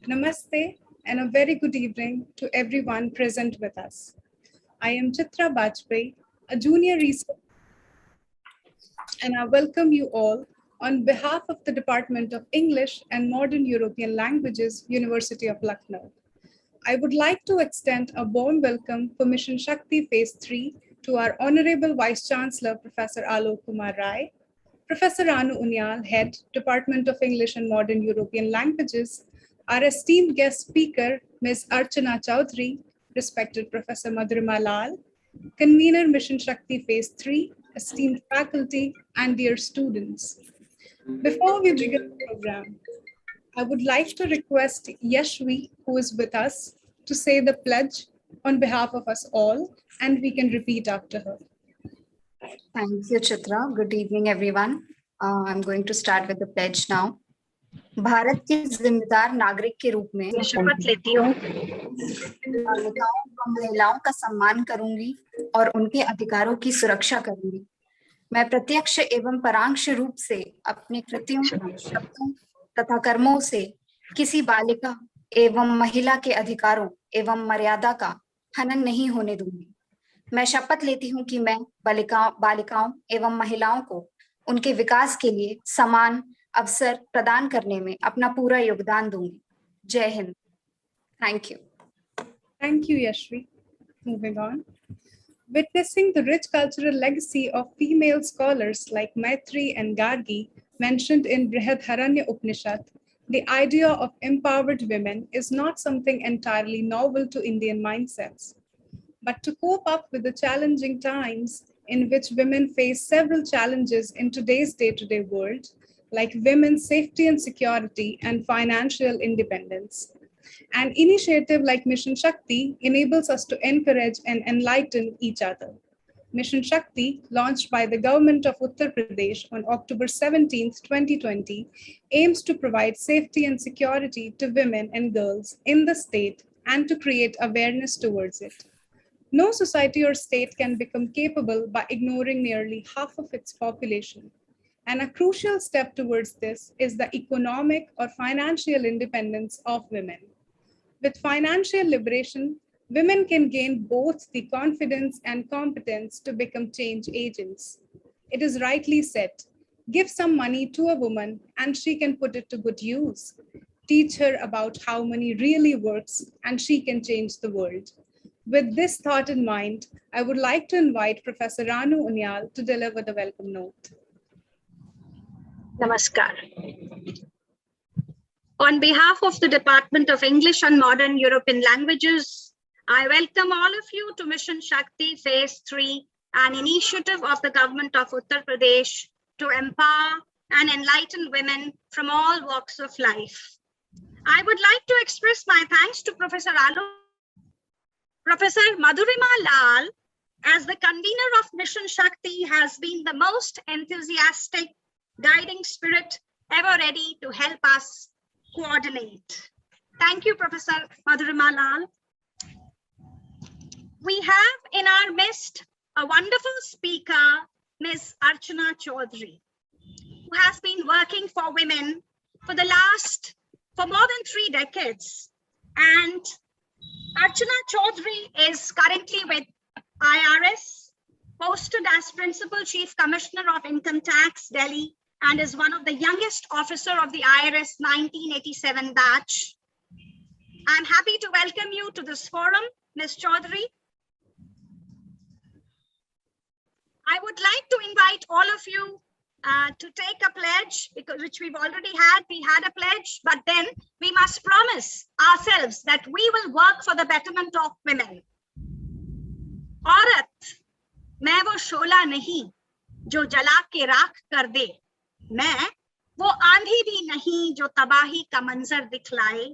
Namaste and a very good evening to everyone present with us. I am Chitra Bajpai, a junior researcher, and I welcome you all on behalf of the Department of English and Modern European Languages, University of Lucknow. I would like to extend a warm welcome for Mission Shakti Phase 3 to our Honorable Vice Chancellor, Professor Alok Kumar Rai, Professor Anu Unyal, Head, Department of English and Modern European Languages, our esteemed guest speaker, Ms. Archana Chaudhary, respected Professor Madhurima Lal, Convener Mission Shakti Phase 3, esteemed faculty, and dear students. Before we begin the program, I would like to request Yashvi, who is with us, to say the pledge on behalf of us all, and we can repeat after her. Thank you, Chitra. Good evening, everyone. I'm going to start with the pledge now. Bharat के जिम्मेदार नागरिक के रूप में मैं शपथ लेती हूँ बालिकाओं और महिलाओं का सम्मान करूंगी और उनके अधिकारों की सुरक्षा करूंगी। मैं प्रत्यक्ष एवं परोक्ष रूप से अपने कृत्यों, शब्दों तथा कर्मों से किसी बालिका एवं महिला के अधिकारों एवं मर्यादा का हनन नहीं होने दूंगी। मैं शपथ लेती हूँ कि मैं बालिकाओं एवं महिलाओं को उनके विकास के लिए समान अवसर प्रदान करने में अपना पूरा योगदान दूंगी। जय Hind. Thank you. Thank you, Yashvi. Moving on. Witnessing the rich cultural legacy of female scholars like Maitri and Gargi mentioned in Brihadharanya Upanishad, the idea of empowered women is not something entirely novel to Indian mindsets. But to cope up with the challenging times in which women face several challenges in today's day-to-day world, like women's safety and security and financial independence, an initiative like Mission Shakti enables us to encourage and enlighten each other. Mission Shakti, launched by the government of Uttar Pradesh on October 17, 2020, aims to provide safety and security to women and girls in the state and to create awareness towards it. No society or state can become capable by ignoring nearly half of its population. And a crucial step towards this is the economic or financial independence of women. With financial liberation, women can gain both the confidence and competence to become change agents. It is rightly said, give some money to a woman and she can put it to good use. Teach her about how money really works and she can change the world. With this thought in mind, I would like to invite Professor Anu Unyal to deliver the welcome note. Namaskar. On behalf of the Department of English and Modern European Languages, I welcome all of you to Mission Shakti Phase 3, an initiative of the government of Uttar Pradesh to empower and enlighten women from all walks of life. I would like to express my thanks to Professor Madhurima Lal, as the convener of Mission Shakti, has been the most enthusiastic guiding spirit ever ready to help us coordinate. Thank you, Professor Madhurima Lal. We have in our midst a wonderful speaker, Ms. Archana Chaudhary, who has been working for women for more than 3 decades. And Archana Chaudhary is currently with IRS, posted as Principal Chief Commissioner of Income Tax, Delhi, and is one of the youngest officer of the IRS 1987 batch. I'm happy to welcome you to this forum, Ms. Chaudhary. I would like to invite all of you to take a pledge, which we've already had. We had a pledge, but then we must promise ourselves that we will work for the betterment of women. औरत, मैं वो शोला नहीं जो जला के राख कर दे, मैं वो आंधी भी नहीं जो तबाही का मंजर दिखलाए,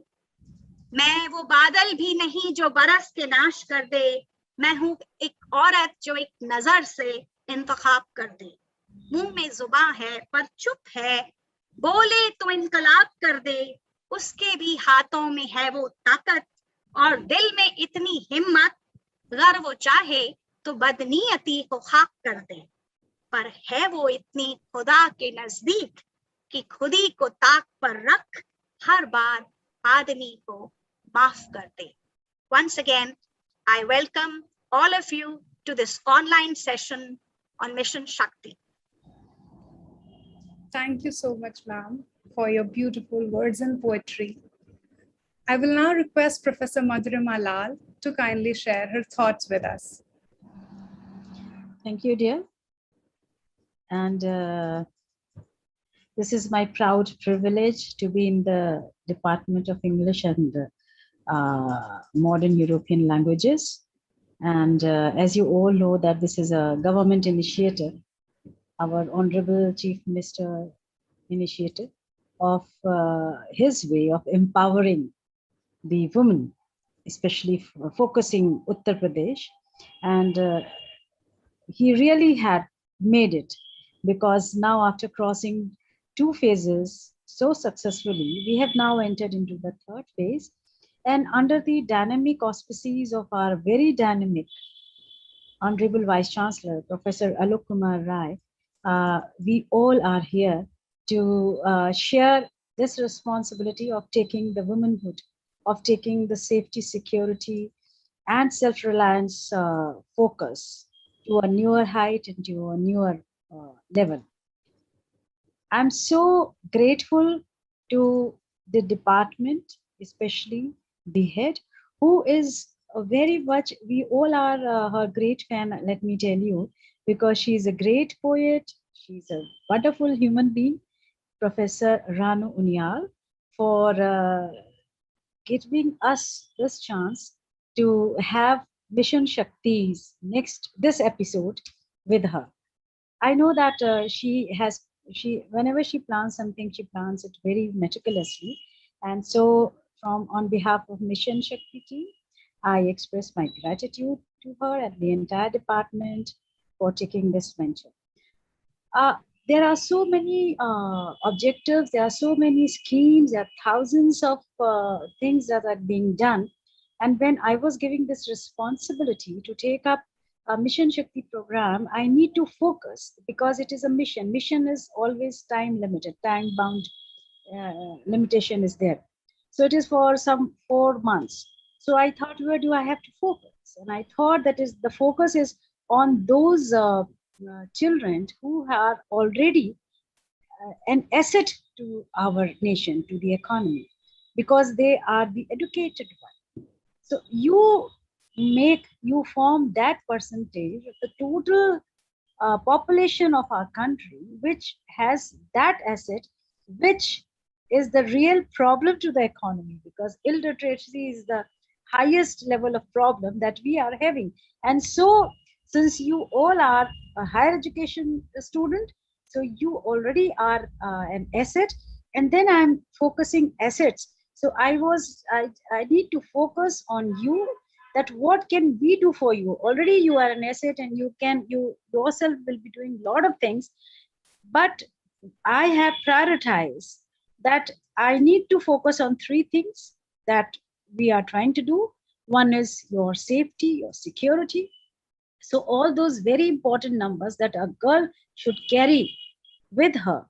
मैं वो बादल भी नहीं जो बरस के नाश कर दे, मैं हूँ एक औरत जो एक नजर से इंतखाब कर दे। मुंह में जुबान है पर चुप है, बोले तो इनकलाब कर दे, उसके भी हाथों में है वो ताकत और दिल में इतनी हिम्मत, अगर वो चाहे तो बदनीयती को खाक कर दे, पर है वो इतनी खुदा के नजदीक कि खुदी को ताक पर रख हर बार आदमी को माफ कर दे. Once again, I welcome all of you to this online session on Mission Shakti. Thank you so much, ma'am, for your beautiful words and poetry. I will now request Professor Madhurima Lal to kindly share her thoughts with us. Thank you, dear. And this is my proud privilege to be in the Department of English and Modern European Languages. And as you all know that this is a government initiative, our Honorable Chief Minister initiative of his way of empowering the women, especially focusing Uttar Pradesh. And he really had made it, because now after crossing 2 phases so successfully, we have now entered into the 3rd phase. And under the dynamic auspices of our very dynamic Honorable Vice Chancellor, Professor Alok Kumar Rai, we all are here to share this responsibility of taking the womanhood, of taking the safety, security, and self-reliance focus to a newer height and to a newer level. I'm so grateful to the department, especially the head, who is very much, we all are her great fan, let me tell you, because she's a great poet, she's a wonderful human being, Professor Ranu Unyal, for giving us this chance to have Mission Shakti's this episode with her. I know that whenever she plans something, she plans it very meticulously. And so on behalf of Mission Shakti team, I express my gratitude to her and the entire department for taking this venture. There are so many objectives, there are so many schemes, there are thousands of things that are being done. And when I was giving this responsibility to take up a Mission Shakti program, I need to focus, because it is a mission. Mission is always time limited, time bound limitation is there. So it is for some 4 months. So I thought, where do I have to focus? And I thought that the focus is on those children who are already an asset to our nation, to the economy, because they are the educated one. So you form that percentage of the total population of our country, which has that asset, which is the real problem to the economy, because illiteracy is the highest level of problem that we are having. And so since you all are a higher education student, so you already are an asset, and then I'm focusing assets. So I need to focus on you, that what can we do for you? Already you are an asset, and you yourself will be doing a lot of things, but I have prioritized that I need to focus on 3 things that we are trying to do. One is your safety, your security. So all those very important numbers that a girl should carry with her,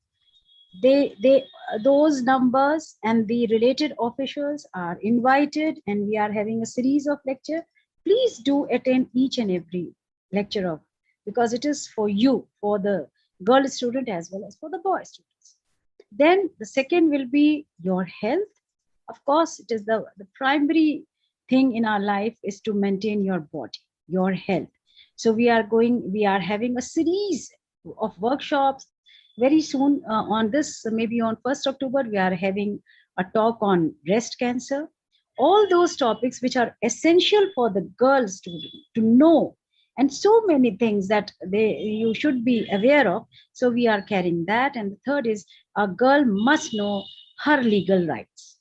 those numbers and the related officials are invited, and we are having a series of lecture. Please do attend each and every lecture because it is for you, for the girl student as well as for the boy students. Then the second will be your health. Of course, it is the primary thing in our life is to maintain your body, your health. So we are having a series of workshops very soon on this, maybe on 1st October, we are having a talk on breast cancer. All those topics which are essential for the girl student to know, and so many things that you should be aware of. So we are carrying that. And the third is a girl must know her legal rights.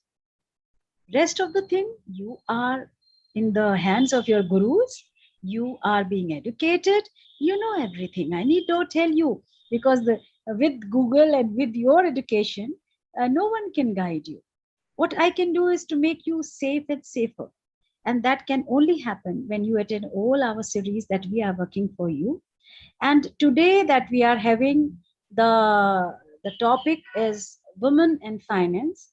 Rest of the thing, you are in the hands of your gurus. You are being educated. You know everything. I need not tell you, because with Google and with your education, no one can guide you. What I can do is to make you safe and safer. And that can only happen when you attend all our series that we are working for you. And today that we are having the topic is Women and Finance.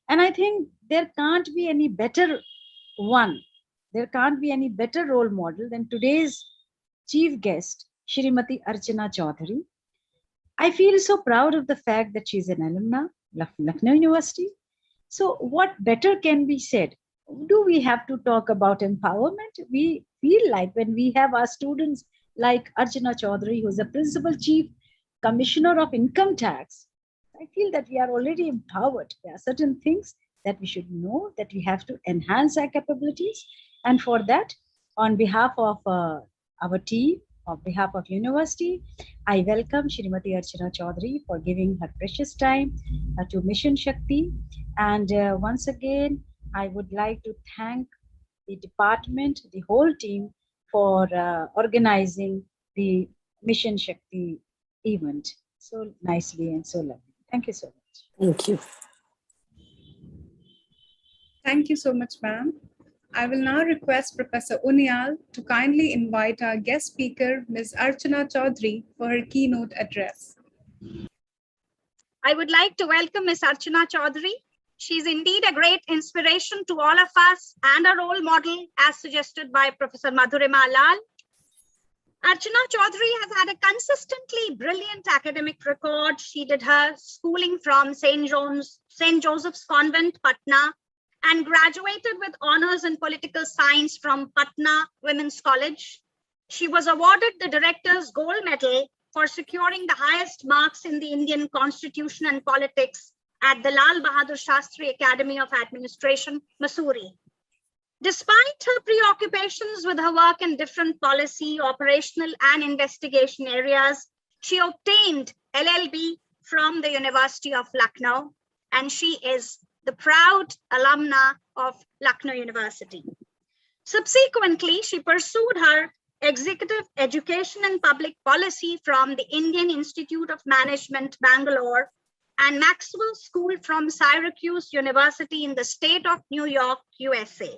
And I think there can't be any better one. There can't be any better role model than today's chief guest, Shrimati Archana Chaudhary. I feel so proud of the fact that she's an alumna of Lucknow University. So, what better can be said? Do we have to talk about empowerment? We feel like when we have our students like Archana Chaudhary, who's the Principal Chief Commissioner of Income Tax, I feel that we are already empowered. There are certain things that we should know, that we have to enhance our capabilities. And for that, on behalf of our team, on behalf of university, I welcome Shrimati Archana Chaudhary for giving her precious time to Mission Shakti. And once again, I would like to thank the department, the whole team for organizing the Mission Shakti event so nicely and so lovely. Thank you so much. Thank you. Thank you so much, ma'am. I will now request Professor Unyal to kindly invite our guest speaker, Ms. Archana Chaudhary, for her keynote address. I would like to welcome Ms. Archana Chaudhary. She's indeed a great inspiration to all of us and a role model as suggested by Professor Madhurima Lal. Archana Chaudhary has had a consistently brilliant academic record. She did her schooling from St. Joseph's Convent, Patna, and graduated with honors in political science from Patna Women's College. She was awarded the Director's Gold Medal for securing the highest marks in the Indian Constitution and Politics at the Lal Bahadur Shastri Academy of Administration, Mussoorie. Despite her preoccupations with her work in different policy, operational, and investigation areas, she obtained LLB from the University of Lucknow, and she is the proud alumna of Lucknow University. Subsequently, she pursued her Executive Education and Public Policy from the Indian Institute of Management, Bangalore, and Maxwell School from Syracuse University in the state of New York, USA.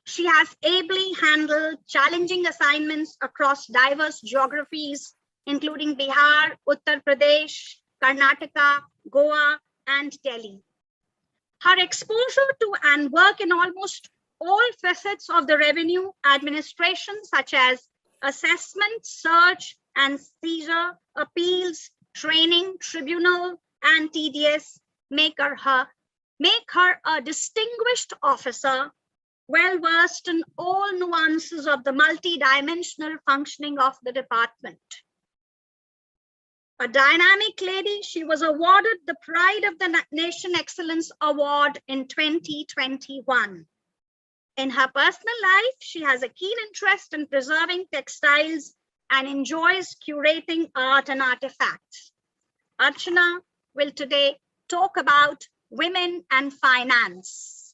She has ably handled challenging assignments across diverse geographies, including Bihar, Uttar Pradesh, Karnataka, Goa, and Delhi. Her exposure to and work in almost all facets of the revenue administration, such as assessment, search and seizure, appeals, training, tribunal, and TDS, make her a distinguished officer, well-versed in all nuances of the multi-dimensional functioning of the department. A dynamic lady, she was awarded the Pride of the Nation Excellence Award in 2021. In her personal life, she has a keen interest in preserving textiles and enjoys curating art and artifacts. Archana will today talk about women and finance.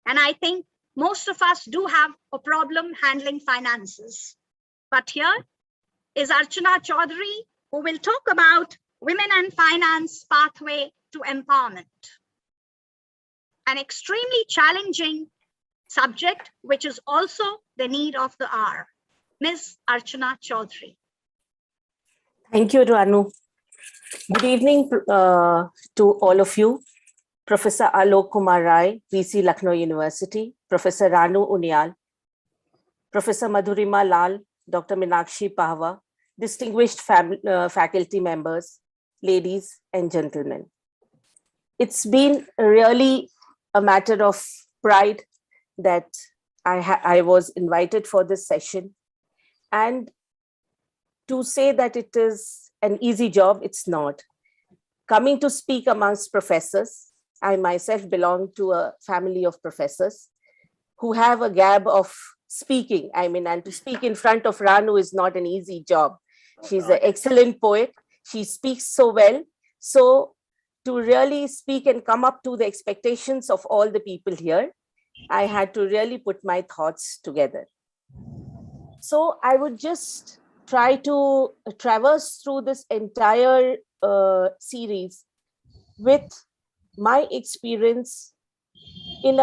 And I think most of us do have a problem handling finances. But here is Archana Chaudhary, who will talk about women and finance pathway to empowerment. An extremely challenging subject, which is also the need of the hour. Ms. Archana Chaudhary. Thank you, Ranu. Good evening to all of you. Professor Alok Kumar Rai, VC Lucknow University, Professor Ranu Unyal, Professor Madhurima Lal, Dr. Meenakshi Pahwa, distinguished faculty members, ladies and gentlemen. It's been really a matter of pride that I was invited for this session. And to say that it is an easy job, it's not. Coming to speak amongst professors, I myself belong to a family of professors who have a gab of speaking. And to speak in front of Ranu is not an easy job. She's an excellent poet. She speaks so well. So to really speak and come up to the expectations of all the people here, I had to really put my thoughts together. So I would just try to traverse through this entire series with my experience in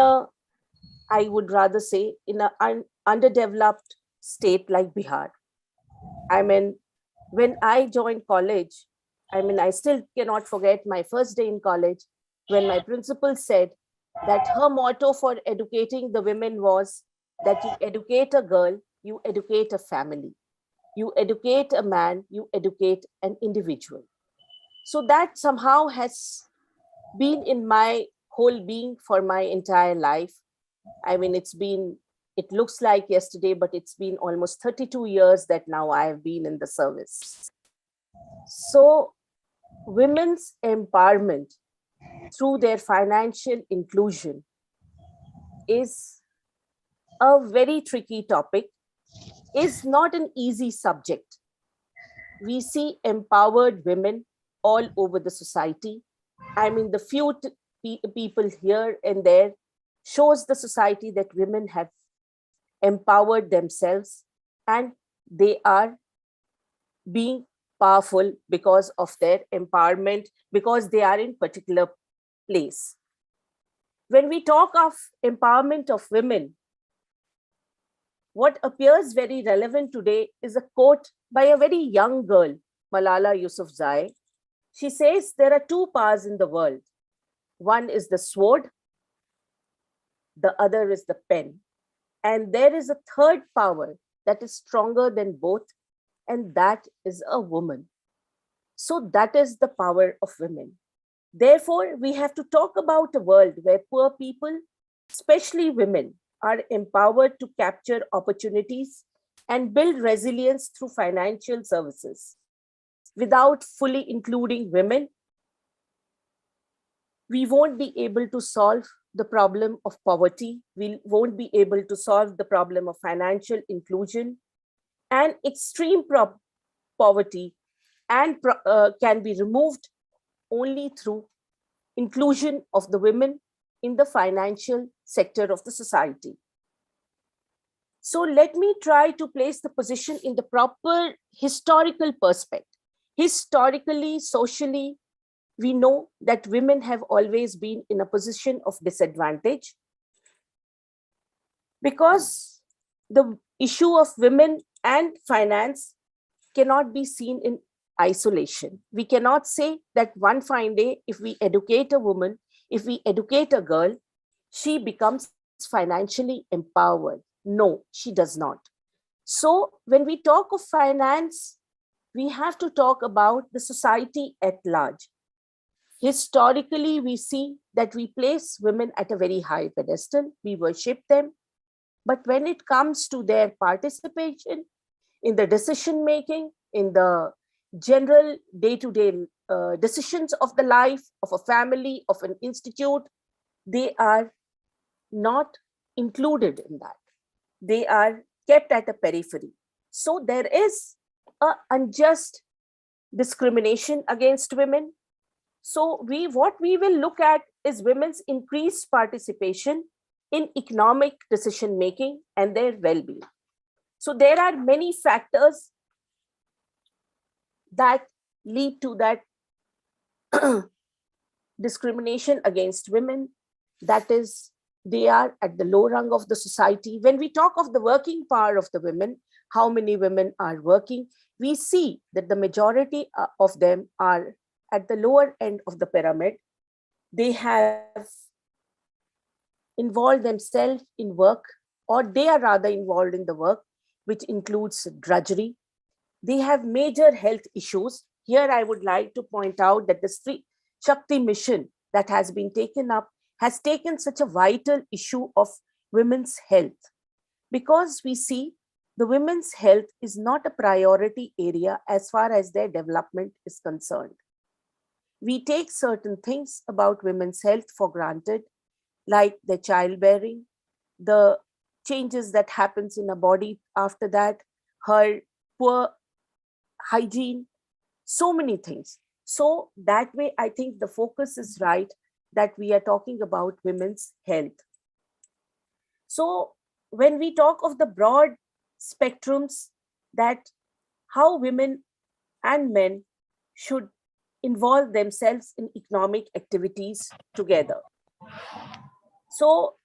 I would rather say, in an underdeveloped state like Bihar. When I joined college, I still cannot forget my first day in college. when my principal said that her motto for educating the women was that you educate a girl, you educate a family. You educate a man, you educate an individual. So that somehow has been in my whole being for my entire life. I mean, it looks like yesterday, but it's been almost 32 years that now I have been in the service. So women's empowerment through their financial inclusion is a very tricky topic, is not an easy subject. We see empowered women all over the society. I mean, the few people here and there shows the society that women have empowered themselves and they are being powerful because of their empowerment, because they are in particular place. When we talk of empowerment of women, what appears very relevant today is a quote by a very young girl, Malala Yousafzai. She says there are two powers in the world. One is the sword, the other is the pen. And there is a third power that is stronger than both, and that is a woman. So that is the power of women. Therefore, we have to talk about a world where poor people, especially women, are empowered to capture opportunities and build resilience through financial services. Without fully including women, we won't be able to solve the problem of poverty. We won't be able to solve the problem of financial inclusion, and extreme poverty and can be removed only through inclusion of the women in the financial sector of the society. So let me try to place the position in the proper historical perspective. Historically, socially, we know that women have always been in a position of disadvantage because the issue of women and finance cannot be seen in isolation. We cannot say that one fine day, if we educate a woman, if we educate a girl, she becomes financially empowered. No, she does not. So when we talk of finance, we have to talk about the society at large. Historically, we see that we place women at a very high pedestal, we worship them. But when it comes to their participation in the decision making, in the general day-to-day decisions of the life of a family, of an institute, they are not included in that. They are kept at a periphery. So there is an unjust discrimination against women. So what we will look at is women's increased participation in economic decision making and their well-being. So there are many factors that lead to that discrimination against women. That is, they are at the low rung of the society. When we talk of the working power of the women, how many women are working, we see that the majority of them are at the lower end of the pyramid. They have involved themselves in work, or they are rather involved in the work, which includes drudgery. They have major health issues. Here I would like to point out that the Shakti mission that has been taken up has taken such a vital issue of women's health, because we see the women's health is not a priority area as far as their development is concerned. We take certain things about women's health for granted, like the childbearing, the changes that happens in a body after that, her poor hygiene, so many things. So that way, I think the focus is right, that we are talking about women's health. So when we talk of the broad spectrums, that how women and men should involve themselves in economic activities together. So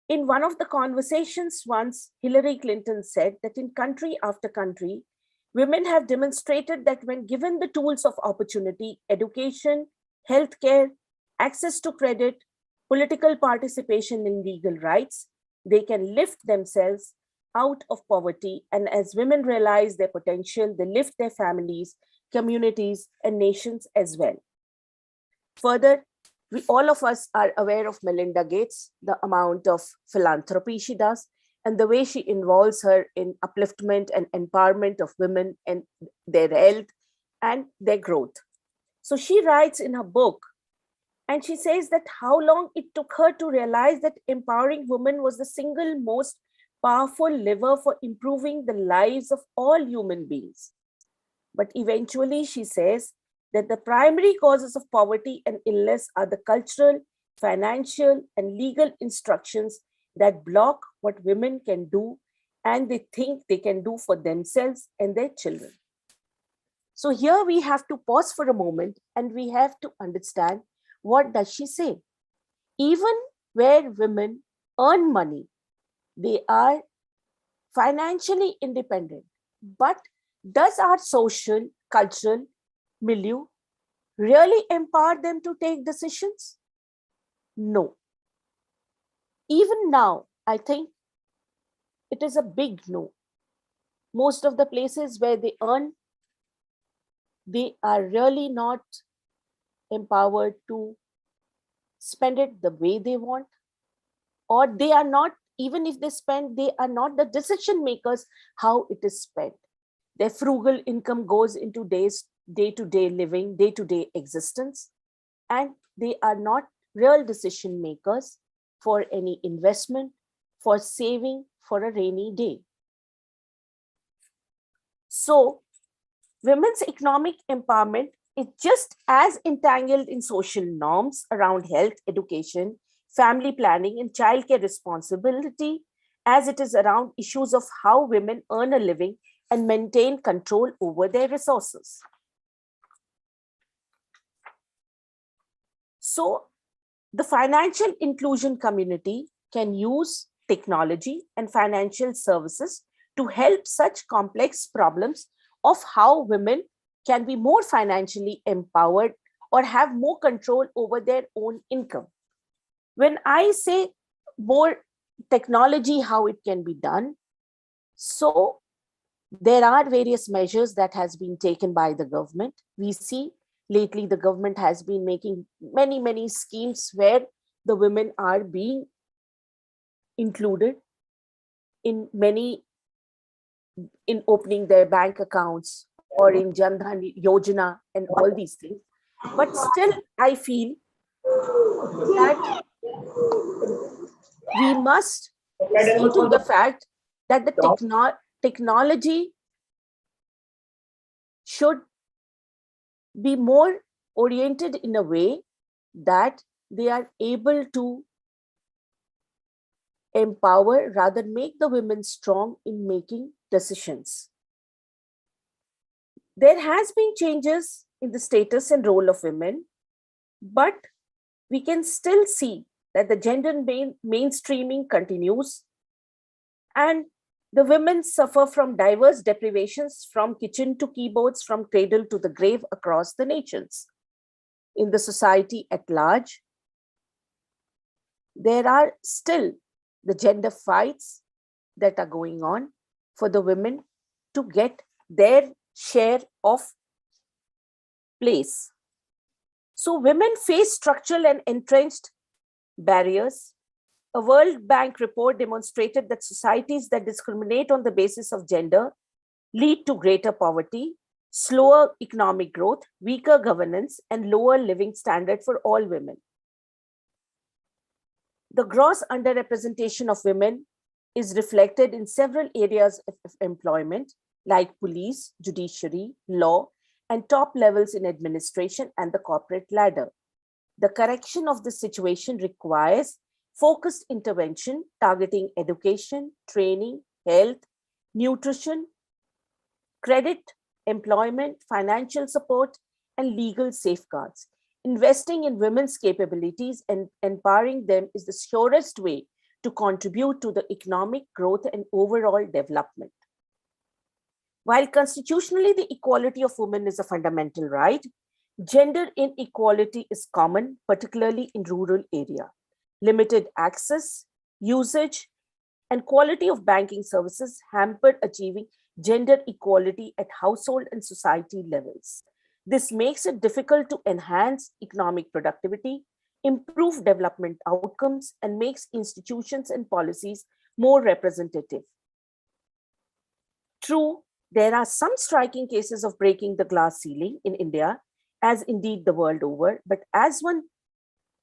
in one of the conversations once, Hillary Clinton said that in country after country, women have demonstrated that when given the tools of opportunity, education, healthcare, access to credit, political participation in legal rights, they can lift themselves out of poverty. And as women realize their potential, they lift their families, communities, and nations as well. Further, all of us are aware of Melinda Gates, the amount of philanthropy she does, and the way she involves her in upliftment and empowerment of women and their health and their growth. So she writes in her book, and she says that how long it took her to realize that empowering women was the single most powerful lever for improving the lives of all human beings. But eventually, she says that the primary causes of poverty and illness are the cultural, financial, and legal instructions that block what women can do and they think they can do for themselves and their children. So here we have to pause for a moment and we have to understand, what does she say? Even where women earn money, they are financially independent. But does our social, cultural milieu really empower them to take decisions? No. Even now, I think it is a big no. Most of the places where they earn, they are really not empowered to spend it the way they want, or they are not, even if they spend, they are not the decision makers how it is spent. Their frugal income goes into day-to-day living, day-to-day existence, and they are not real decision makers for any investment, for saving for a rainy day. So women's economic empowerment is just as entangled in social norms around health, education, family planning, and childcare responsibility as it is around issues of how women earn a living and maintain control over their resources. So the financial inclusion community can use technology and financial services to help such complex problems of how women can be more financially empowered or have more control over their own income. When I say more technology, how it can be done, so there are various measures that has been taken by the government. We see lately the government has been making many schemes where the women are being included in opening their bank accounts or in Jan Dhan Yojana and all these things. But still, I feel that we must see to the fact that the technology should be more oriented in a way that they are able to empower, rather make the women strong in making decisions. There has been changes in the status and role of women, but we can still see that the gender mainstreaming continues and the women suffer from diverse deprivations from kitchen to keyboards, from cradle to the grave across the nations. In the society at large, there are still the gender fights that are going on for the women to get their share of place. So women face structural and entrenched barriers. A World Bank report demonstrated that societies that discriminate on the basis of gender lead to greater poverty, slower economic growth, weaker governance, and lower living standard for all women. The gross underrepresentation of women is reflected in several areas of employment, like police, judiciary, law, and top levels in administration and the corporate ladder. The correction of this situation requires focused intervention targeting education, training, health, nutrition, credit, employment, financial support, and legal safeguards. Investing in women's capabilities and empowering them is the surest way to contribute to the economic growth and overall development. While constitutionally the equality of women is a fundamental right, Gender inequality is common, particularly in rural area. Limited access, usage, and quality of banking services hampered achieving gender equality at household and society levels. This makes it difficult to enhance economic productivity, improve development outcomes, and makes institutions and policies more representative. True, there are some striking cases of breaking the glass ceiling in India, as indeed the world over, but as one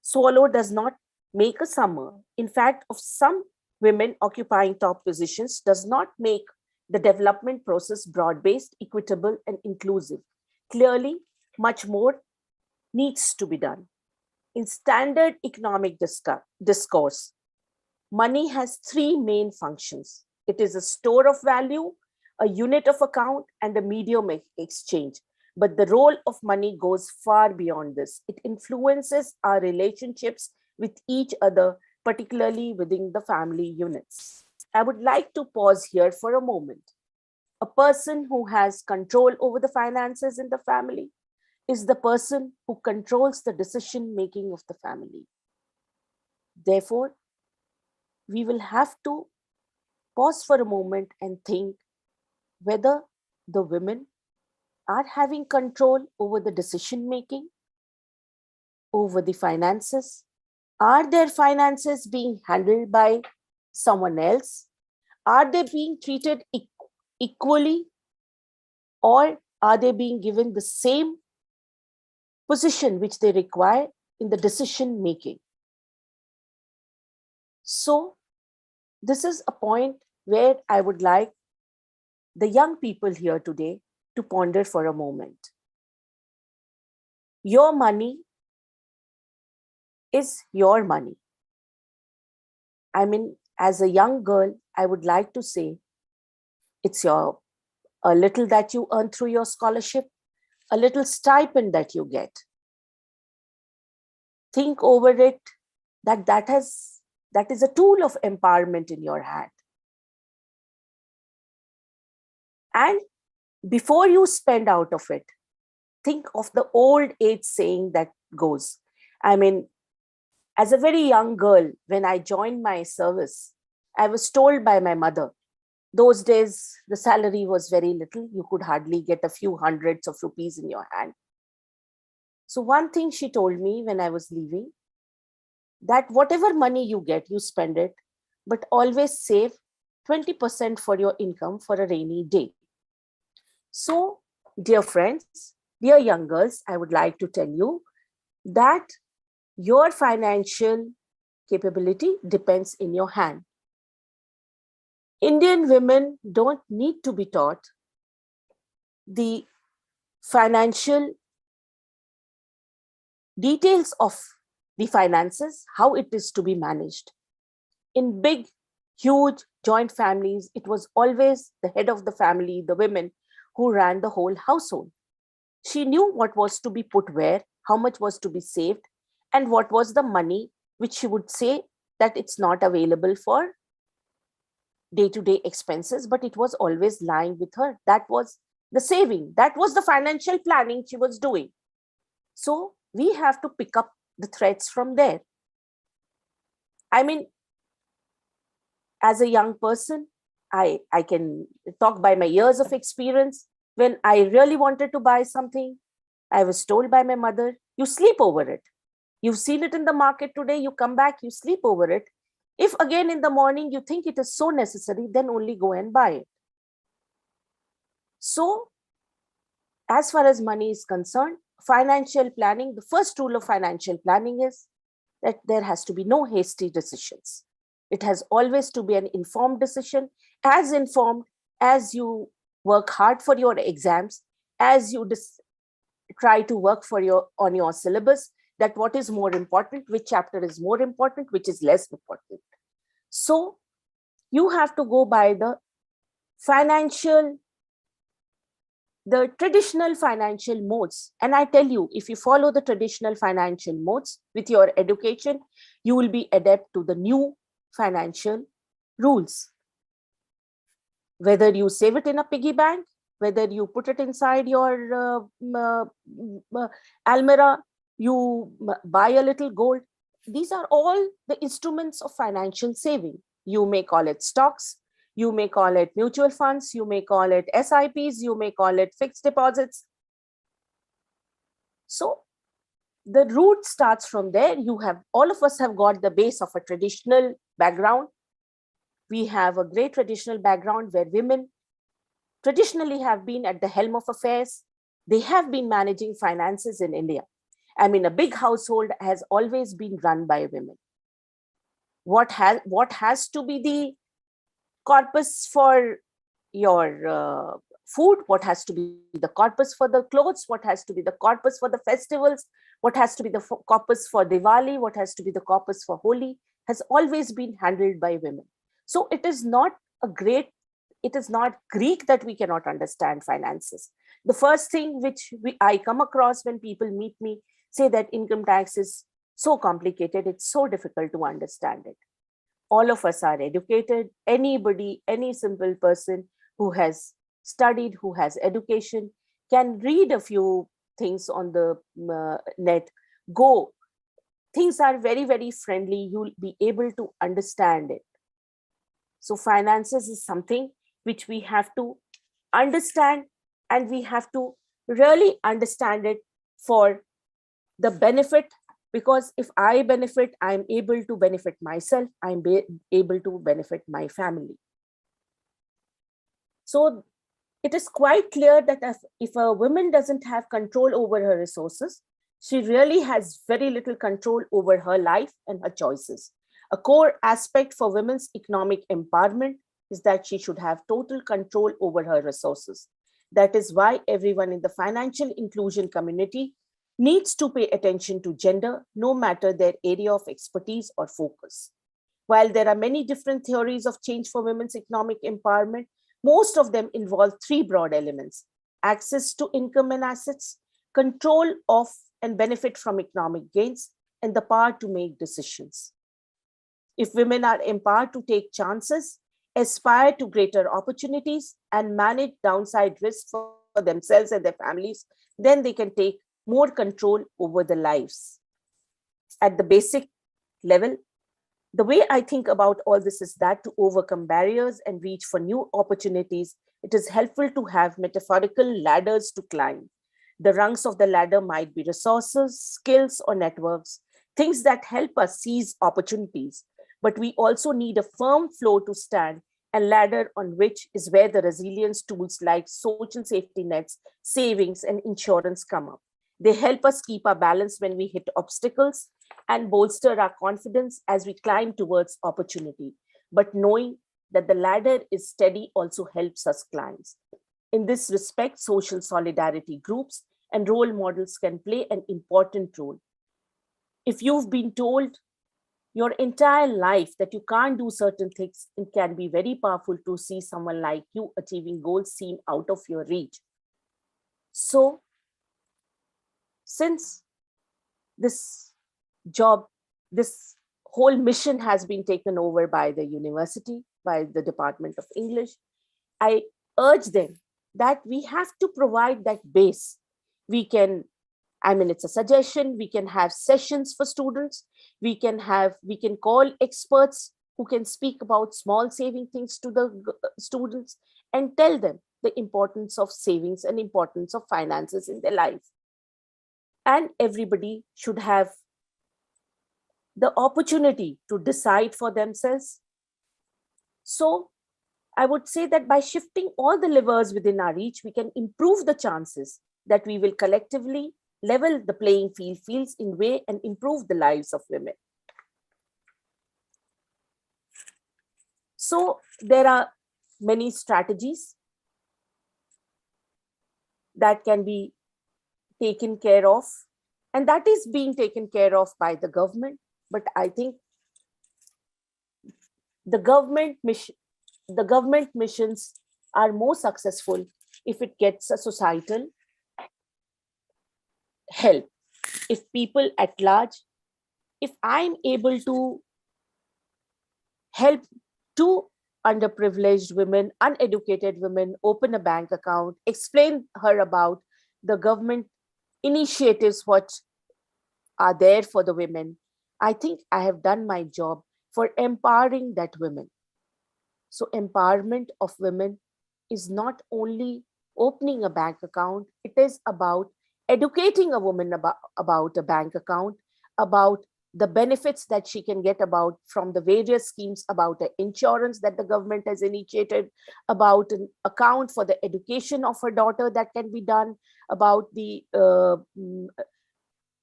swallow does not make a summer. In fact, of some women occupying top positions does not make the development process broad-based, equitable, and inclusive. Clearly, much more needs to be done. In standard economic discourse, money has three main functions. It is a store of value, a unit of account, and a medium of exchange. But the role of money goes far beyond this. It influences our relationships with each other, particularly within the family units. I would like to pause here for a moment. A person who has control over the finances in the family is the person who controls the decision making of the family. Therefore, we will have to pause for a moment and think whether the women are having control over the decision making, over the finances. Are their finances being handled by someone else? Are they being treated equally, or are they being given the same position which they require in the decision making? So this is a point where I would like the young people here today to ponder for a moment. Your money is your money. I mean, as a young girl, I would like to say it's a little that you earn through your scholarship, a little stipend that you get. Think over it, that is a tool of empowerment in your hand. And before you spend out of it, think of the old age saying that goes. I mean, as a very young girl, when I joined my service, I was told by my mother, those days the salary was very little. You could hardly get a few hundreds of rupees in your hand. So one thing she told me when I was leaving, that whatever money you get, you spend it, but always save 20% for your income for a rainy day. So, dear friends, dear young girls, I would like to tell you that your financial capability depends in your hand. Indian women don't need to be taught the financial details of the finances, how it is to be managed. In big, huge joint families, it was always the head of the family, the women, who ran the whole household. She knew what was to be put where, how much was to be saved, and what was the money which she would say that it's not available for day-to-day expenses, but it was always lying with her. That was the saving. That was the financial planning she was doing. So we have to pick up the threads from there. I mean, as a young person, I can talk by my years of experience. When I really wanted to buy something, I was told by my mother, you sleep over it. You've seen it in the market today, you come back, you sleep over it. If again in the morning you think it is so necessary, then only go and buy it. So, as far as money is concerned, financial planning, the first rule of financial planning is that there has to be no hasty decisions. It has always to be an informed decision, as informed as you work hard for your exams, as you try to work on your syllabus, that what is more important, which chapter is more important, which is less important. So you have to go by the traditional financial modes. And I tell you, if you follow the traditional financial modes with your education, you will be adept to the new financial rules. Whether you save it in a piggy bank, whether you put it inside your almirah, you buy a little gold. These are all the instruments of financial saving. You may call it stocks, you may call it mutual funds, you may call it SIPs, you may call it fixed deposits. So the root starts from there. All of us have got the base of a traditional background. We have a great traditional background where women traditionally have been at the helm of affairs. They have been managing finances in India. I mean, a big household has always been run by women. What has to be the corpus for your food, what has to be the corpus for the clothes, what has to be the corpus for the festivals, what has to be the corpus for Diwali, what has to be the corpus for Holi, has always been handled by women. So it is not Greek that we cannot understand finances. The first thing which I come across when people meet me say that income tax is so complicated, it's so difficult to understand it. All of us are educated. Anybody, any simple person who has studied, who has education, can read a few things on the net. Things are very, very friendly. You'll be able to understand it. So finances is something which we have to understand, and we have to really understand it for the benefit, because if I benefit, I'm able to benefit myself, I'm able to benefit my family. So it is quite clear that if a woman doesn't have control over her resources, she really has very little control over her life and her choices. A core aspect for women's economic empowerment is that she should have total control over her resources. That is why everyone in the financial inclusion community needs to pay attention to gender, no matter their area of expertise or focus. While there are many different theories of change for women's economic empowerment, most of them involve three broad elements: access to income and assets, control of and benefit from economic gains, and the power to make decisions. If women are empowered to take chances, aspire to greater opportunities, and manage downside risks for themselves and their families, then they can take more control over their lives. At the basic level, the way I think about all this is that to overcome barriers and reach for new opportunities, it is helpful to have metaphorical ladders to climb. The rungs of the ladder might be resources, skills, or networks, things that help us seize opportunities. But we also need a firm floor to stand, and ladder on which is where the resilience tools like social safety nets, savings, and insurance come up. They help us keep our balance when we hit obstacles and bolster our confidence as we climb towards opportunity. But knowing that the ladder is steady also helps us climb. In this respect, social solidarity groups and role models can play an important role. If you've been told your entire life that you can't do certain things, it can be very powerful to see someone like you achieving goals seem out of your reach. So, since this whole mission has been taken over by the university, by the Department of English, I urge them that we have to provide that base. It's a suggestion, we can have sessions for students, we can call experts who can speak about small saving things to the students and tell them the importance of savings and importance of finances in their life. And everybody should have the opportunity to decide for themselves. So I would say that by shifting all the levers within our reach, we can improve the chances that we will collectively level the playing fields in way and improve the lives of women. So there are many strategies that can be taken care of, and that is being taken care of by the government. But I think the government missions are more successful if it gets a societal help. If people at large, if I'm able to help to underprivileged women, uneducated women open a bank account, explain her about the government initiatives, what are there for the women. I think I have done my job for empowering that women. So empowerment of women is not only opening a bank account, it is about educating a woman about a bank account, about the benefits that she can get about from the various schemes, about the insurance that the government has initiated, about an account for the education of her daughter that can be done, about the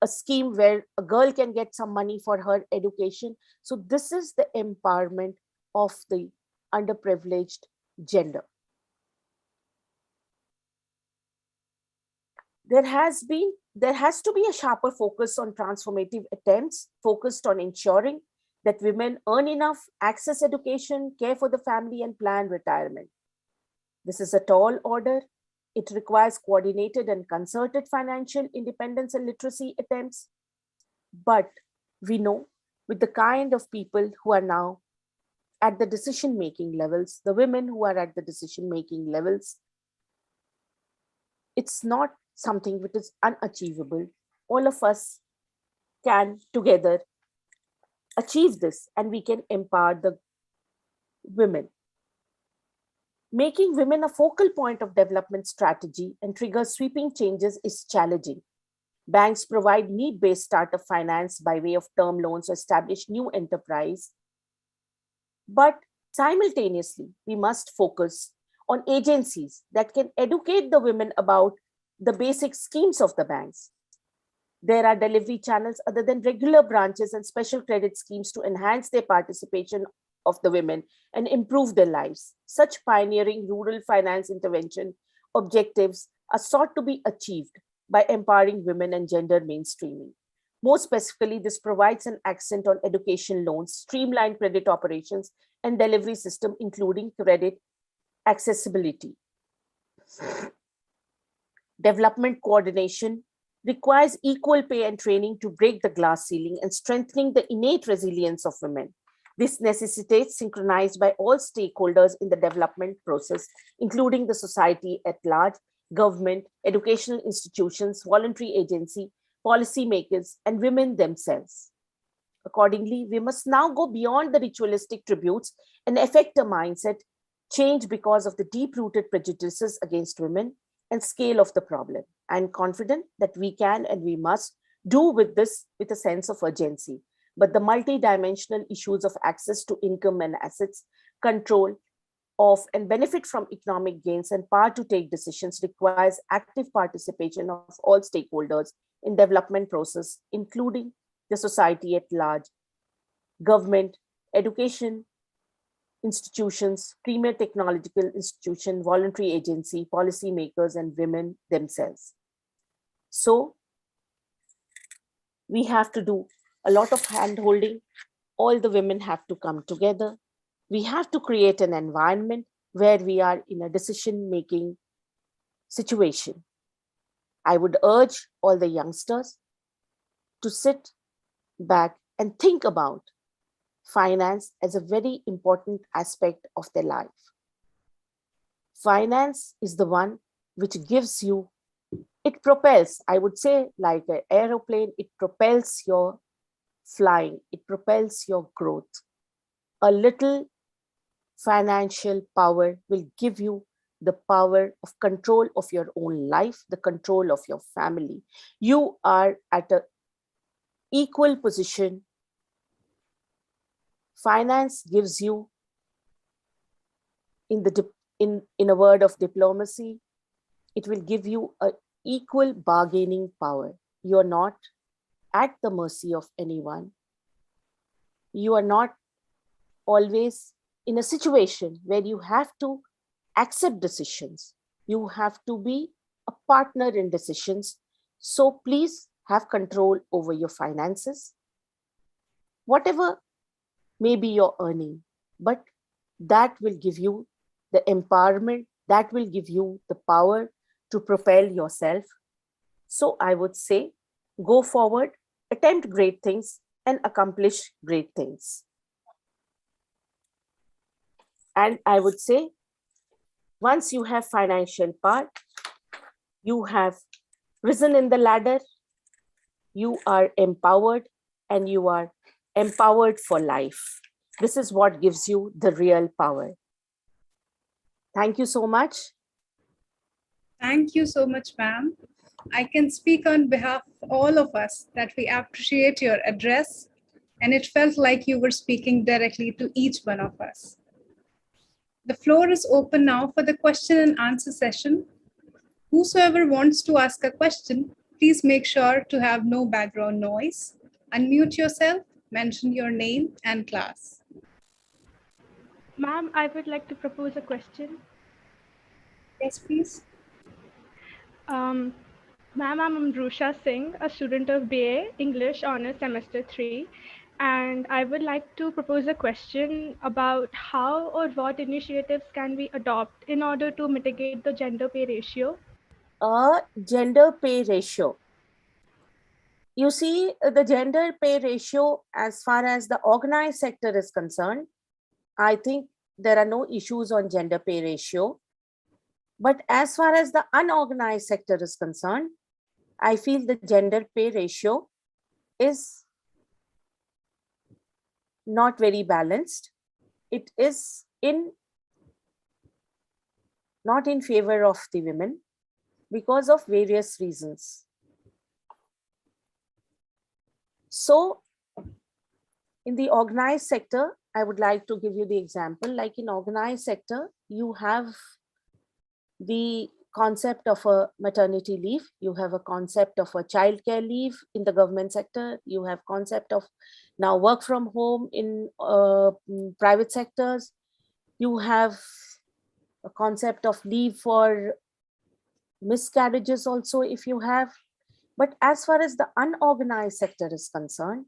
a scheme where a girl can get some money for her education. So this is the empowerment of the underprivileged gender. There has to be a sharper focus on transformative attempts focused on ensuring that women earn enough, access education, care for the family, and plan retirement. This is a tall order. It requires coordinated and concerted financial independence and literacy attempts. But we know, with the kind of people who are now at the decision-making levels, the women who are at the decision-making levels, it's not something which is unachievable. All of us can together achieve this, and we can empower the women. Making women a focal point of development strategy and trigger sweeping changes is challenging. Banks provide need-based startup finance by way of term loans to establish new enterprise. But simultaneously, we must focus on agencies that can educate the women about the basic schemes of the banks. There are delivery channels other than regular branches and special credit schemes to enhance their participation of the women and improve their lives. Such pioneering rural finance intervention objectives are sought to be achieved by empowering women and gender mainstreaming. More specifically, this provides an accent on education loans, streamlined credit operations, and delivery system, including credit accessibility. Development coordination requires equal pay and training to break the glass ceiling and strengthening the innate resilience of women. This necessitates synchronized by all stakeholders in the development process, including the society at large, government, educational institutions, voluntary agency, policymakers, and women themselves. Accordingly, we must now go beyond the ritualistic tributes and effect a mindset change because of the deep-rooted prejudices against women and scale of the problem. I am confident that we can and we must do with this with a sense of urgency. But the multi-dimensional issues of access to income and assets, control of and benefit from economic gains and power to take decisions requires active participation of all stakeholders in development process, including the society at large, government, education institutions, premier technological institution, voluntary agency, policymakers, and women themselves. So we have to do a lot of hand-holding. All the women have to come together. We have to create an environment where we are in a decision-making situation. I would urge all the youngsters to sit back and think about finance as a very important aspect of their life. Finance is the one which gives you, it propels, I would say, like an aeroplane, it propels your flying, it propels your growth. A little financial power will give you the power of control of your own life, the control of your family. You are at an equal position. Finance gives you, in a word of diplomacy, it will give you an equal bargaining power. You are not at the mercy of anyone. You are not always in a situation where you have to accept decisions. You have to be a partner in decisions. So please have control over your finances. Whatever may be your earning, but that will give you the empowerment, that will give you the power to propel yourself. So I would say, go forward, attempt great things, and accomplish great things. And I would say, once you have financial power, you have risen in the ladder, you are empowered, and you are empowered for life. This is what gives you the real power. Thank you so much. Thank you so much, ma'am. I can speak on behalf of all of us that we appreciate your address, and it felt like you were speaking directly to each one of us. The floor is open now for the question and answer session. Whosoever wants to ask a question, please make sure to have no background noise. Unmute yourself, mention your name and class. Ma'am, I would like to propose a question. Yes, please. Ma'am, I'm Rusha Singh, a student of BA English Honours Semester 3, and I would like to propose a question about how or what initiatives can we adopt in order to mitigate the gender pay ratio. Gender pay ratio. You see, the gender pay ratio, as far as the organized sector is concerned, I think there are no issues on gender pay ratio. But as far as the unorganized sector is concerned, I feel the gender pay ratio is not very balanced. It is not in favor of the women because of various reasons. So in the organized sector, I would like to give you the example. Like in organized sector, you have the concept of a maternity leave, you have a concept of a childcare leave in the government sector, you have concept of now work from home in private sectors, you have a concept of leave for miscarriages also if you have. But as far as the unorganized sector is concerned,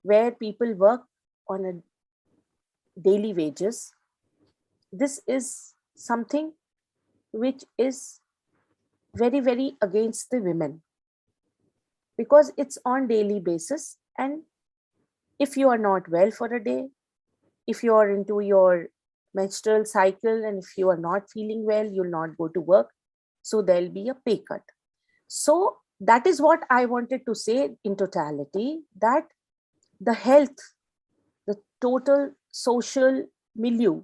where people work on a daily wages, this is something which is very, very against the women, because it's on daily basis. And if you are not well for a day, if you are into your menstrual cycle, and if you are not feeling well, you'll not go to work. So there'll be a pay cut. So that is what I wanted to say in totality, that the health, the total social milieu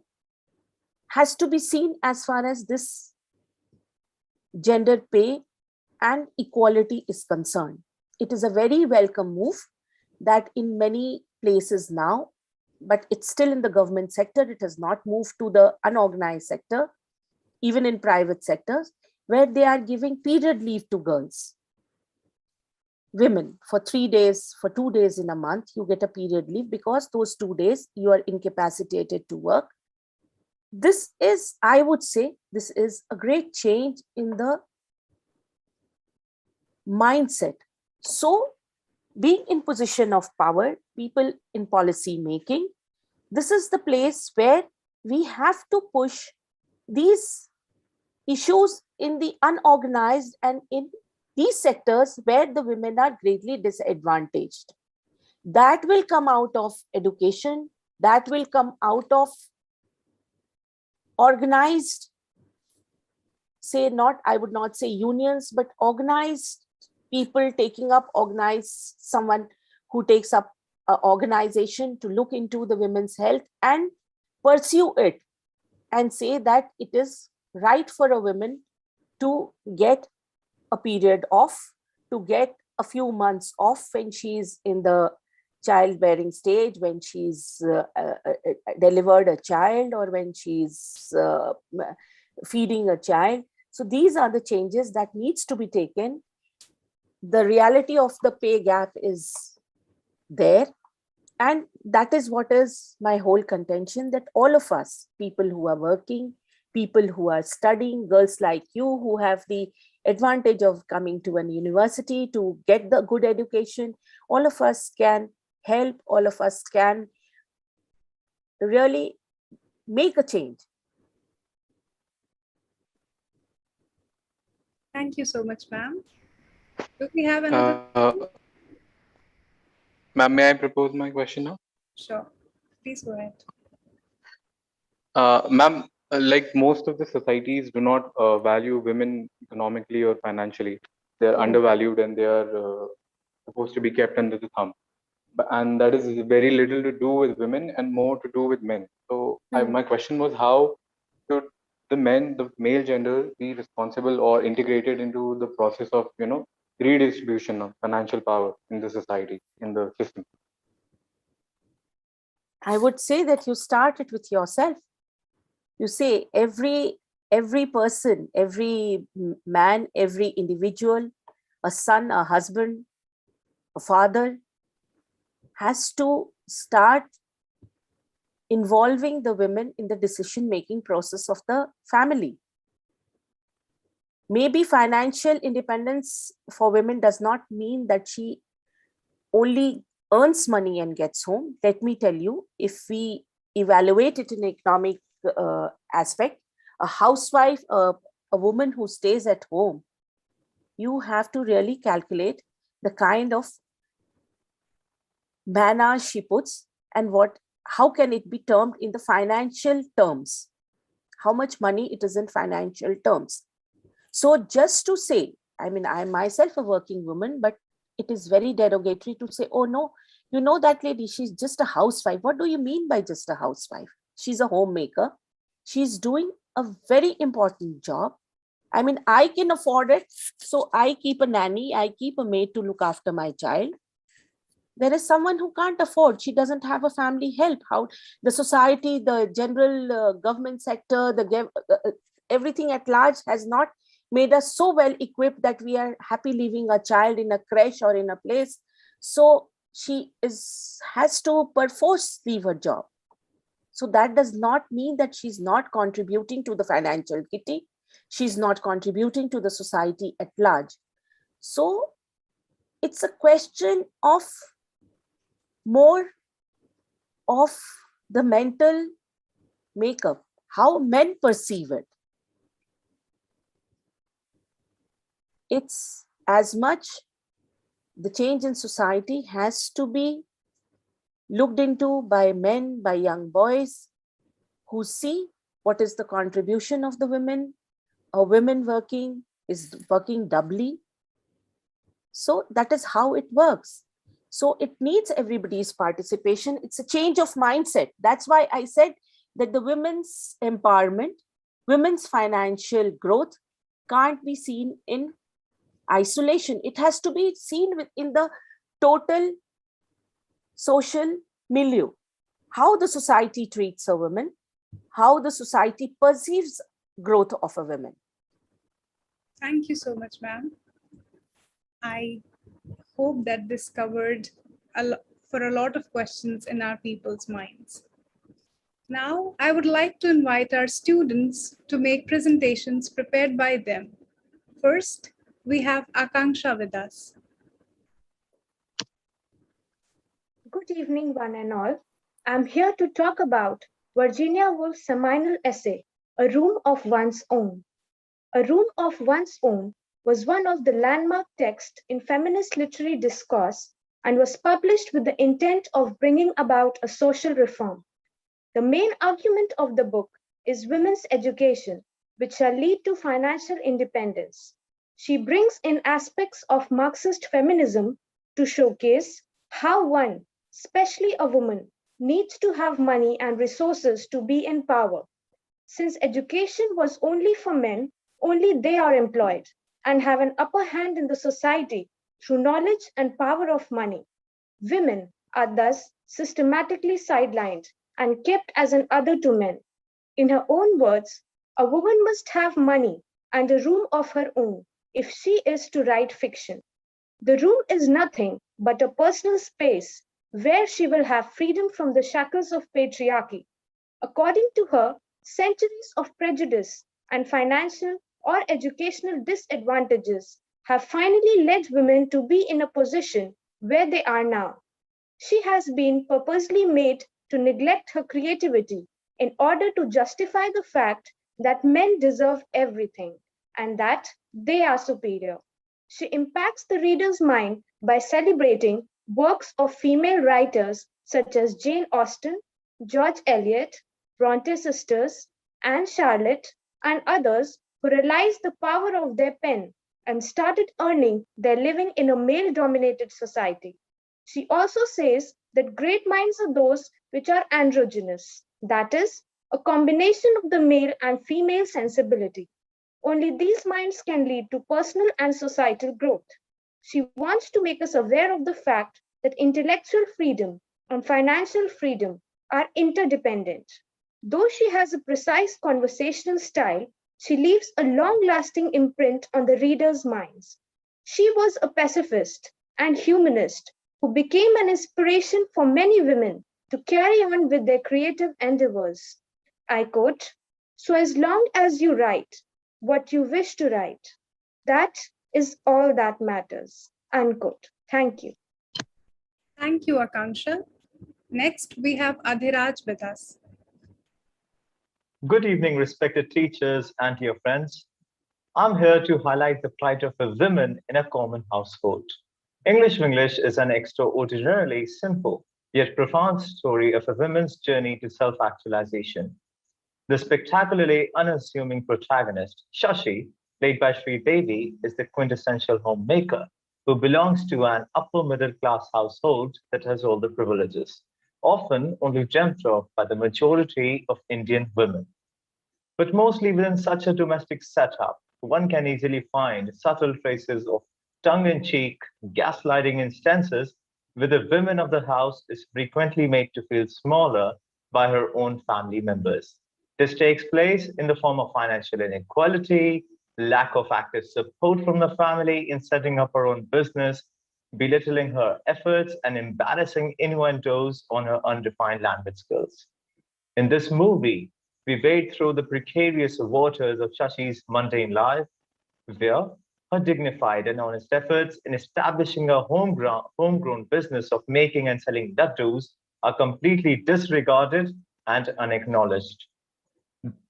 has to be seen as far as this gender pay and equality is concerned. It is a very welcome move that in many places now, but it's still in the government sector, it has not moved to the unorganized sector, even in private sectors, where they are giving period leave to girls. Women, for 3 days, for 2 days in a month, you get a period leave because those 2 days you are incapacitated to work. This is, I would say, this is a great change in the mindset. So being in position of power, people in policy making, this is the place where we have to push these issues in the unorganized and in these sectors where the women are greatly disadvantaged. That will come out of education, that will come out of organized, say not, I would not say unions, but organized people taking up, organized someone who takes up an organization to look into the women's health and pursue it and say that it is right for a woman to get a period off, to get a few months off when she's in the childbearing stage, when she's delivered a child, or when she's feeding a child. So these are the changes that needs to be taken. The reality of the pay gap is there. And that is what is my whole contention, that all of us, people who are working, people who are studying, girls like you who have the advantage of coming to an university to get the good education, all of us can help, all of us can really make a change. Thank you so much, ma'am. Do we have another? Ma'am, may I propose my question now? Sure. Please go ahead. Ma'am, like most of the societies do not value women economically or financially. They're undervalued and they are supposed to be kept under the thumb. And that is very little to do with women and more to do with men. So my question was, how should the men, the male gender, be responsible or integrated into the process of, redistribution of financial power in the society, in the system? I would say that you start it with yourself. You say every person, every man, every individual, a son, a husband, a father, has to start involving the women in the decision-making process of the family. Maybe financial independence for women does not mean that she only earns money and gets home. Let me tell you, if we evaluate it in economic aspect, a housewife, a woman who stays at home, you have to really calculate the kind of man hours she puts and how can it be termed in the financial terms, how much money it is in financial terms. So just to say, I mean, I'm myself a working woman, but it is very derogatory to say, oh no, you know that lady, she's just a housewife. What do you mean by just a housewife? She's a homemaker. She's doing a very important job. I mean, I can afford it. So I keep a nanny, I keep a maid to look after my child. There is someone who can't afford, she doesn't have a family help. How the society, the general government sector, everything at large has not made us so well equipped that we are happy leaving a child in a creche or in a place. So she has to perforce leave her job. So that does not mean that she's not contributing to the financial kitty. She's not contributing to the society at large. So it's a question of more of the mental makeup, how men perceive it. It's as much the change in society has to be looked into by men, by young boys who see what is the contribution of the women. A woman is working doubly. So that is how it works. So it needs everybody's participation. It's a change of mindset. That's why I said that the women's empowerment, women's financial growth can't be seen in isolation. It has to be seen within the total social milieu. How the society treats a woman, how the society perceives growth of a woman. Thank you so much, ma'am. I hope that this covered for a lot of questions in our people's minds. Now, I would like to invite our students to make presentations prepared by them. First, we have Akanksha with us. Good evening, one and all. I'm here to talk about Virginia Woolf's seminal essay, A Room of One's Own. A Room of One's Own was one of the landmark texts in feminist literary discourse and was published with the intent of bringing about a social reform. The main argument of the book is women's education, which shall lead to financial independence. She brings in aspects of Marxist feminism to showcase how one, especially a woman, needs to have money and resources to be in power. Since education was only for men, only they are employed and have an upper hand in the society through knowledge and power of money. Women are thus systematically sidelined and kept as an other to men. In her own words, a woman must have money and a room of her own if she is to write fiction. The room is nothing but a personal space where she will have freedom from the shackles of patriarchy. According to her, centuries of prejudice and financial or educational disadvantages have finally led women to be in a position where they are now. She has been purposely made to neglect her creativity in order to justify the fact that men deserve everything and that they are superior. She impacts the reader's mind by celebrating works of female writers such as Jane Austen, George Eliot, Bronte sisters, Anne Charlotte, and others who realized the power of their pen and started earning their living in a male-dominated society. She also says that great minds are those which are androgynous, that is, a combination of the male and female sensibility. Only these minds can lead to personal and societal growth. She wants to make us aware of the fact that intellectual freedom and financial freedom are interdependent. Though she has a precise conversational style, she leaves a long-lasting imprint on the reader's minds. She was a pacifist and humanist who became an inspiration for many women to carry on with their creative endeavors. I quote, "So as long as you write what you wish to write, that is all that matters." Unquote. Thank you. Thank you, Akanksha. Next, we have Adiraj with us. Good evening, respected teachers and dear friends. I'm here to highlight the plight of a woman in a common household. English Winglish is an extraordinarily simple yet profound story of a woman's journey to self-actualization. The spectacularly unassuming protagonist, Shashi, played by Sri Devi, is the quintessential homemaker who belongs to an upper middle class household that has all the privileges, often only dreamt of by the majority of Indian women. But mostly within such a domestic setup, one can easily find subtle traces of tongue-in-cheek, gaslighting instances where the women of the house is frequently made to feel smaller by her own family members. This takes place in the form of financial inequality, lack of active support from the family in setting up her own business, belittling her efforts, and embarrassing innuendos on her undefined language skills. In this movie, we wade through the precarious waters of Shashi's mundane life, where her dignified and honest efforts in establishing a homegrown business of making and selling laddus are completely disregarded and unacknowledged.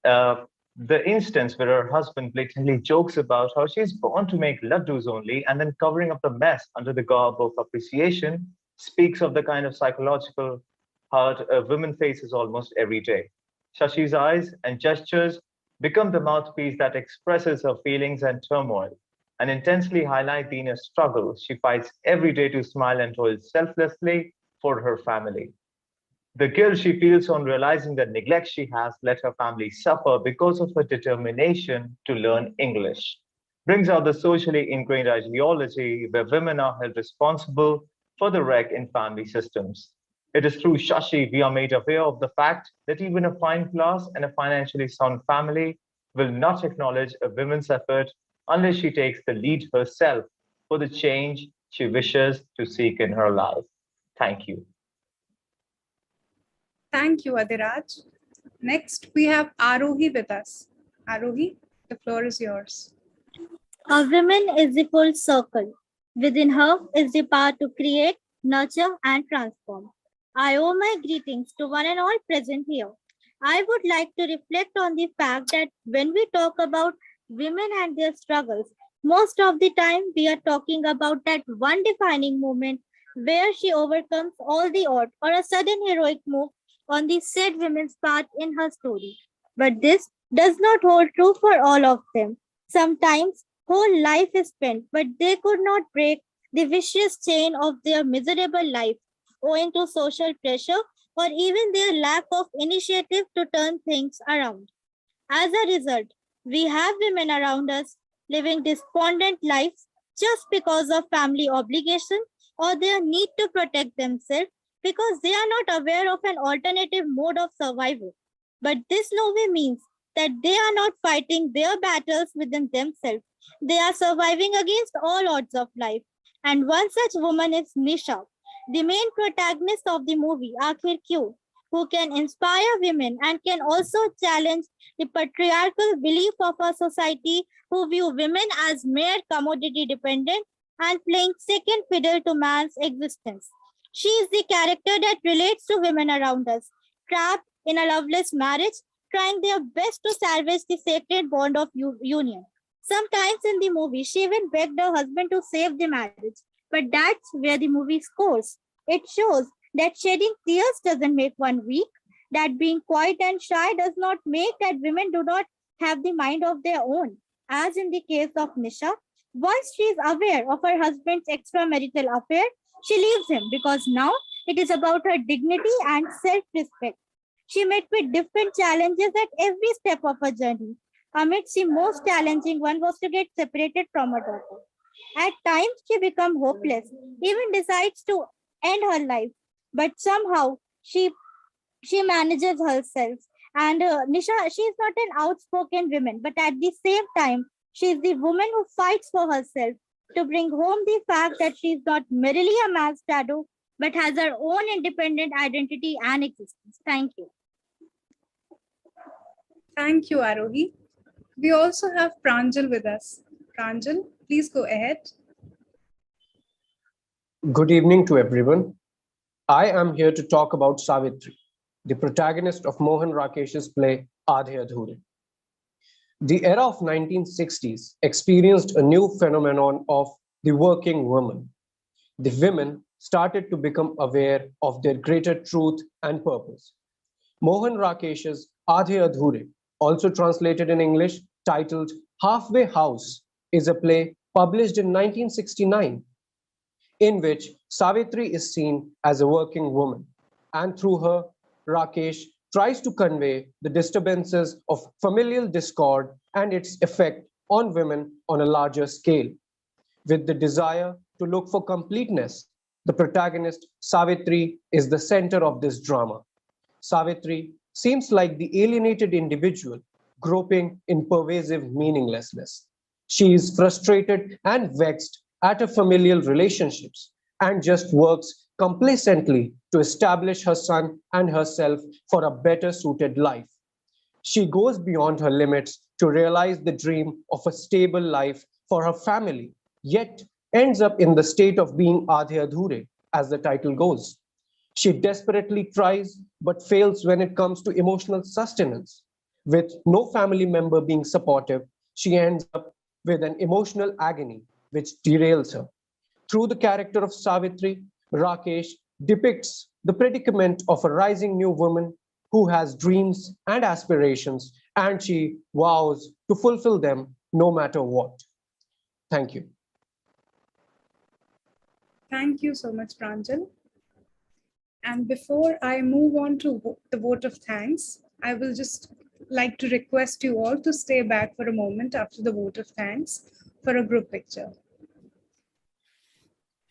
The instance where her husband blatantly jokes about how she's born to make laddus only and then covering up the mess under the garb of appreciation speaks of the kind of psychological hurt a woman faces almost every day. Shashi's eyes and gestures become the mouthpiece that expresses her feelings and turmoil and intensely highlight the inner struggle she fights every day to smile and toil selflessly for her family. The guilt she feels on realizing the neglect she has let her family suffer because of her determination to learn English brings out the socially ingrained ideology where women are held responsible for the wreck in family systems. It is through Shashi we are made aware of the fact that even a fine class and a financially sound family will not acknowledge a woman's effort unless she takes the lead herself for the change she wishes to seek in her life. Thank you. Thank you, Adiraj. Next, we have Arohi with us. Arohi, the floor is yours. A woman is the full circle. Within her is the power to create, nurture, and transform. I owe my greetings to one and all present here. I would like to reflect on the fact that when we talk about women and their struggles, most of the time we are talking about that one defining moment where she overcomes all the odds or a sudden heroic move on the said women's part in her story. But this does not hold true for all of them. Sometimes whole life is spent, but they could not break the vicious chain of their miserable life owing to social pressure or even their lack of initiative to turn things around. As a result, we have women around us living despondent lives just because of family obligation or their need to protect themselves because they are not aware of an alternative mode of survival. But this no way means that they are not fighting their battles within themselves. They are surviving against all odds of life. And one such woman is Nisha, the main protagonist of the movie Aakhir Kyun, who can inspire women and can also challenge the patriarchal belief of a society who view women as mere commodity dependent and playing second fiddle to man's existence. She is the character that relates to women around us, trapped in a loveless marriage, trying their best to salvage the sacred bond of union. Sometimes in the movie, she even begged her husband to save the marriage. But that's where the movie scores. It shows that shedding tears doesn't make one weak, that being quiet and shy does not make that women do not have the mind of their own. As in the case of Nisha, once she is aware of her husband's extramarital affair, she leaves him because now it is about her dignity and self-respect. She met with different challenges at every step of her journey. Amidst the most challenging one was to get separated from her daughter. At times, she becomes hopeless, even decides to end her life. But somehow, she manages herself. And Nisha, she is not an outspoken woman, but at the same time, she is the woman who fights for herself to bring home the fact that she is not merely a man's shadow, but has her own independent identity and existence. Thank you. Thank you, Arohi. We also have Pranjal with us. Pranjal, please go ahead. Good evening to everyone. I am here to talk about Savitri, the protagonist of Mohan Rakesh's play Aadhe Adhure. The era of 1960s experienced a new phenomenon of the working woman. The women started to become aware of their greater truth and purpose. Mohan Rakesh's Aadhe Adhure, also translated in English, titled Halfway House, is a play published in 1969, in which Savitri is seen as a working woman, and through her, Rakesh tries to convey the disturbances of familial discord and its effect on women on a larger scale. With the desire to look for completeness, the protagonist, Savitri, is the center of this drama. Savitri seems like the alienated individual groping in pervasive meaninglessness. She is frustrated and vexed at her familial relationships and just works complacently to establish her son and herself for a better suited life. She goes beyond her limits to realize the dream of a stable life for her family, yet ends up in the state of being Aadhe Adhure, as the title goes. She desperately tries but fails when it comes to emotional sustenance. With no family member being supportive, she ends up with an emotional agony which derails her. Through the character of Savitri, Rakesh depicts the predicament of a rising new woman who has dreams and aspirations, and she vows to fulfill them no matter what. Thank you. Thank you so much, Pranjal. And before I move on to the vote of thanks, I will just like to request you all to stay back for a moment after the vote of thanks for a group picture.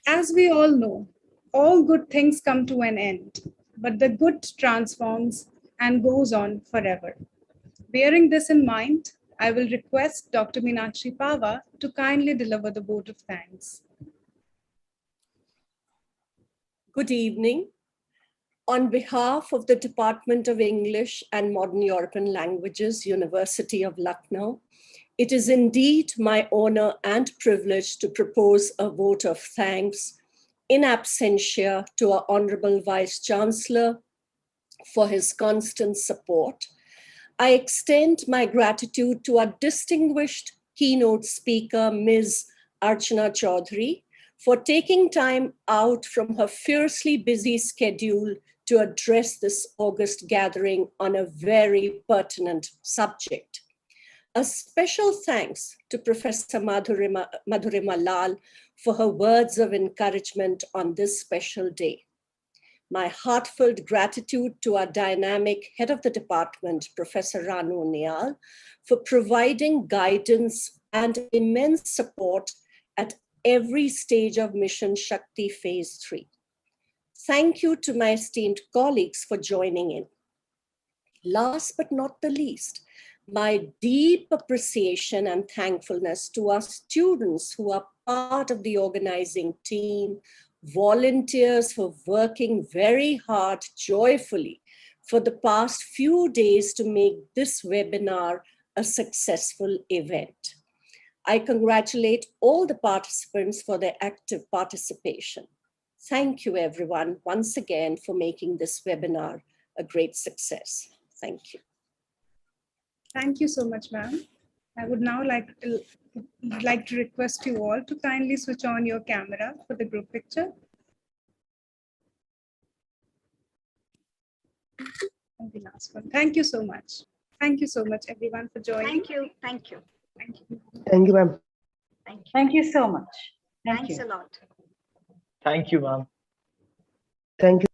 As we all know, all good things come to an end, but the good transforms and goes on forever. Bearing this in mind, I will request Dr. Meenakshi Pava to kindly deliver the vote of thanks. Good evening. On behalf of the Department of English and Modern European Languages, University of Lucknow, it is indeed my honor and privilege to propose a vote of thanks in absentia to our Honorable Vice Chancellor for his constant support. I extend my gratitude to our distinguished keynote speaker, Ms. Archana Chaudhary, for taking time out from her fiercely busy schedule to address this August gathering on a very pertinent subject. A special thanks to Professor Madhurima Lal for her words of encouragement on this special day. My heartfelt gratitude to our dynamic head of the department, Professor Ranu Nial, for providing guidance and immense support at every stage of Mission Shakti Phase 3. Thank you to my esteemed colleagues for joining in. Last but not the least, my deep appreciation and thankfulness to our students who are part of the organizing team, volunteers for working very hard joyfully for the past few days to make this webinar a successful event. I congratulate all the participants for their active participation. Thank you everyone once again for making this webinar a great success. Thank you. Thank you so much, ma'am. I would now like to request you all to kindly switch on your camera for the group picture. And the last one. Thank you so much. Thank you so much, everyone, for joining. Thank you. Thank you. Thank you. Thank you, ma'am. Thank you. Thank you so much. Thanks a lot. Thank you, ma'am. Thank you.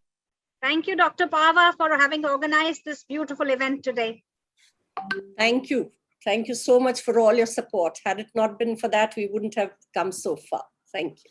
Thank you, Dr. Pava, for having organized this beautiful event today. Thank you. Thank you so much for all your support. Had it not been for that, we wouldn't have come so far. Thank you.